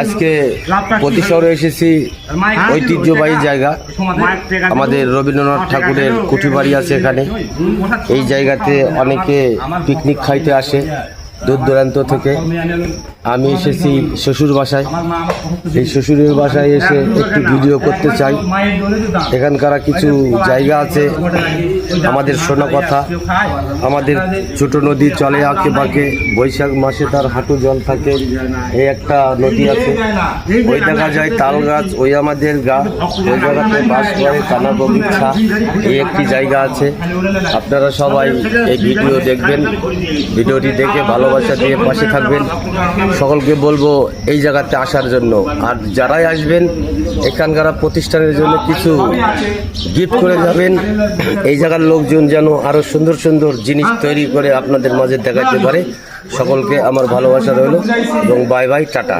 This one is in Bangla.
আজকে প্রতি শহরে এসেছি ঐতিহ্যবাহী জায়গা। আমাদের রবীন্দ্রনাথ ঠাকুরের কুঠিবাড়ি আছে এখানে। এই জায়গাতে অনেকে পিকনিক খাইতে আসে দূর দূরান্ত থেকে। আমি এসেছি শ্বশুর বাসায়। এই শ্বশুরের বাসায় এসে একটু ভিডিও করতে চাই। এখানকার কিছু জায়গা আছে আমাদের শোনা কথা। আমাদের ছোট নদী চলে আঁকে বাঁকে, বৈশাখ মাসে তার হাঁটু জল থাকে। এই একটা নদী আছে, ওই দেখা যায় তাল গাছ, ওই আমাদের গা, ওই জায়গাতে বাস করে কানা বগিচা। এই একটি জায়গা আছে। আপনারা সবাই এই ভিডিও দেখবেন, ভিডিওটি দেখে ভালোবাসা দিয়ে পাশে থাকবেন। সকলকে বলবো এই জায়গাতে আসার জন্য। আর যারাই আসবেন এখানকার প্রতিষ্ঠানের জন্য কিছু গিফট করে যাবেন। এই জায়গার লোকজন যেন আরো সুন্দর সুন্দর জিনিস তৈরি করে আপনাদের মাঝে দেখাতে পারে। সকলকে আমার ভালোবাসা রইল এবং বাই বাই, টাটা।